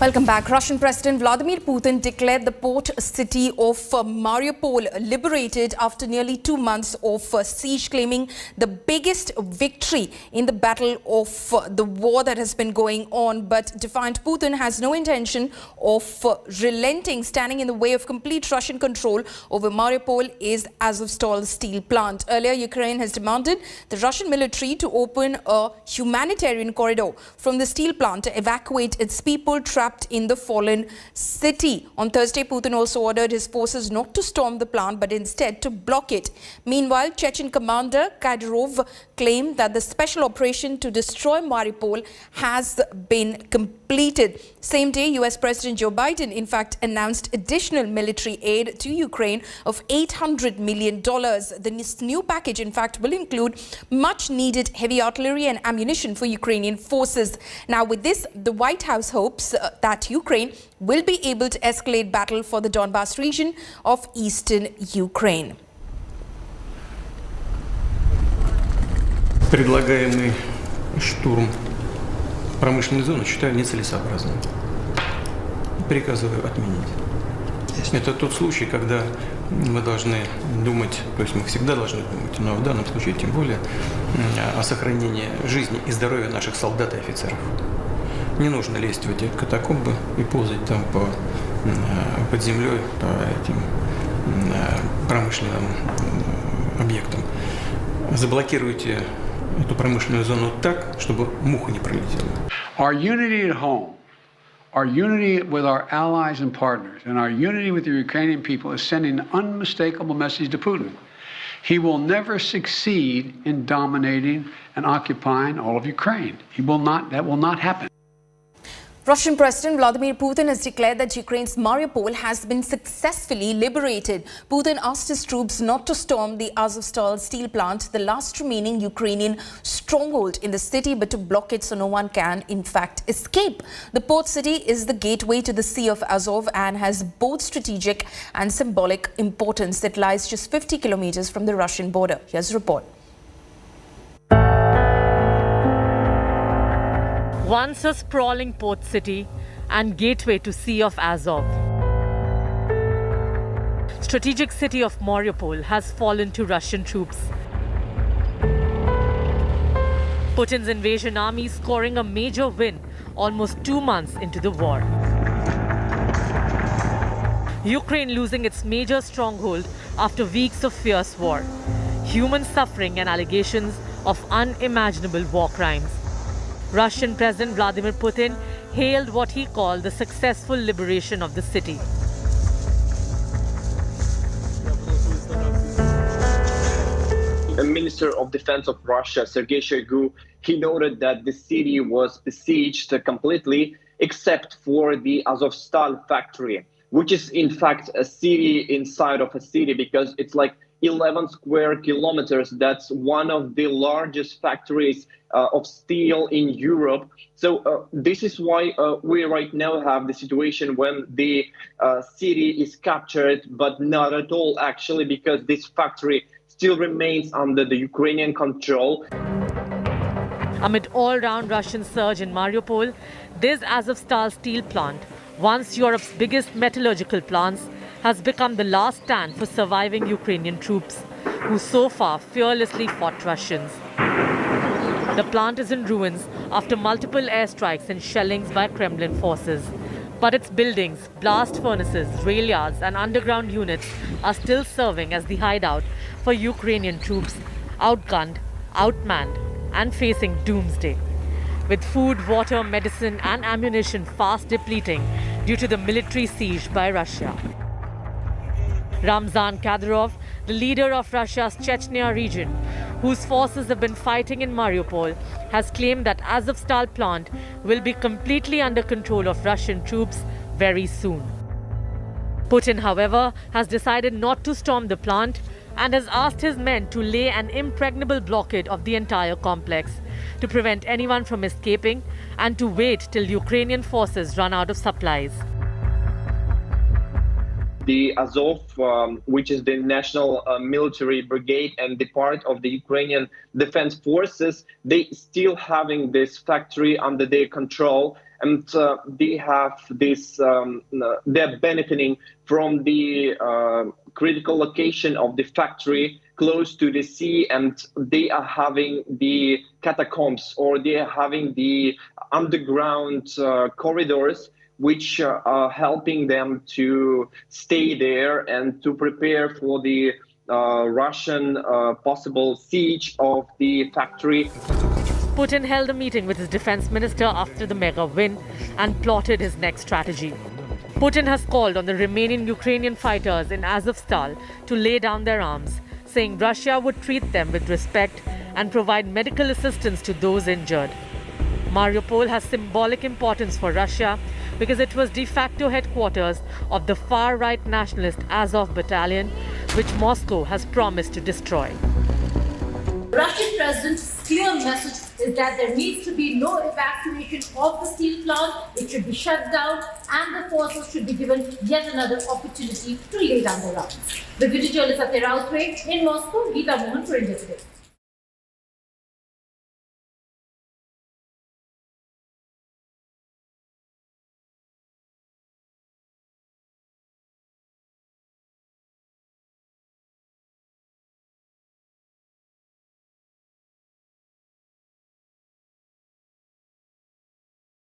Welcome back. Russian President Vladimir Putin declared the port city of Mariupol liberated after nearly 2 months of siege, claiming the biggest victory in the battle of the war that has been going on. But defiant Putin has no intention of relenting. Standing in the way of complete Russian control over Mariupol is Azovstal steel plant. Earlier, Ukraine has demanded the Russian military to open a humanitarian corridor from the steel plant to evacuate its people trapped in the fallen city. On Thursday, Putin also ordered his forces not to storm the plant but instead to block it. Meanwhile, Chechen commander Kadyrov claimed that the special operation to destroy Mariupol has been completed. Same day, US President Joe Biden in fact announced additional military aid to Ukraine of $800 million. This new package in fact will include much needed heavy artillery and ammunition for Ukrainian forces. Now with this, the White House hopes that Ukraine will be able to escalate battle for the Donbas region of eastern Ukraine. Предлагаемый штурм промышленной зоны считаю нецелесообразным. Приказываю отменить. Это тот случай, когда мы должны думать, то есть мы всегда должны думать, но в данном случае тем более о сохранении жизни и здоровья наших солдат и офицеров. Не нужно лезть в эти катакомбы и ползать там под землей по этим промышленным объектам. Заблокируйте эту промышленную зону так, чтобы муха не пролетела. Our unity at home, our unity with our allies and partners, and our unity with the Ukrainian people is sending an unmistakable message to Putin. He will never succeed in dominating and occupying all of Ukraine. That will not happen. Russian President Vladimir Putin has declared that Ukraine's Mariupol has been successfully liberated. Putin asked his troops not to storm the Azovstal steel plant, the last remaining Ukrainian stronghold in the city, but to block it so no one can, in fact, escape. The port city is the gateway to the Sea of Azov and has both strategic and symbolic importance. It lies just 50 kilometers from the Russian border. Here's a report. Once a sprawling port city and gateway to Sea of Azov, strategic city of Mariupol has fallen to Russian troops. Putin's invasion army scoring a major win almost 2 months into the war. Ukraine losing its major stronghold after weeks of fierce war, human suffering and allegations of unimaginable war crimes. Russian President Vladimir Putin hailed what he called the successful liberation of the city. The Minister of Defense of Russia, Sergei Shoigu, he noted that the city was besieged completely except for the Azovstal factory, which is in fact a city inside of a city because it's like 11 square kilometers. That's one of the largest factories of steel in Europe. So this is why we right now have the situation when the city is captured, but not at all actually, because this factory still remains under the Ukrainian control. Amid all-round Russian surge in Mariupol, this Azovstal steel plant, once Europe's biggest metallurgical plants, has become the last stand for surviving Ukrainian troops, who so far fearlessly fought Russians. The plant is in ruins after multiple airstrikes and shellings by Kremlin forces. But its buildings, blast furnaces, rail yards and underground units are still serving as the hideout for Ukrainian troops, outgunned, outmanned and facing doomsday, with food, water, medicine and ammunition fast depleting due to the military siege by Russia. Ramzan Kadyrov, the leader of Russia's Chechnya region, whose forces have been fighting in Mariupol, has claimed that Azovstal plant will be completely under control of Russian troops very soon. Putin, however, has decided not to storm the plant and has asked his men to lay an impregnable blockade of the entire complex to prevent anyone from escaping and to wait till Ukrainian forces run out of supplies. the Azov, which is the national military brigade and the part of the Ukrainian defense forces, they still having this factory under their control, and they have this. They're benefiting from the critical location of the factory close to the sea, and they are having the catacombs, or they are having the underground corridors, which are helping them to stay there and to prepare for the Russian possible siege of the factory. Putin held a meeting with his defense minister after the mega win and plotted his next strategy. Putin has called on the remaining Ukrainian fighters in Azovstal to lay down their arms, saying Russia would treat them with respect and provide medical assistance to those injured. Mariupol has symbolic importance for Russia because it was de facto headquarters of the far-right nationalist Azov battalion, which Moscow has promised to destroy. Russian president's clear message is that there needs to be no evacuation of the steel plant. It should be shut down, and the forces should be given yet another opportunity to lay down their arms. The video journalist Satya Rautway in Moscow, Geeta Mohan for India Today.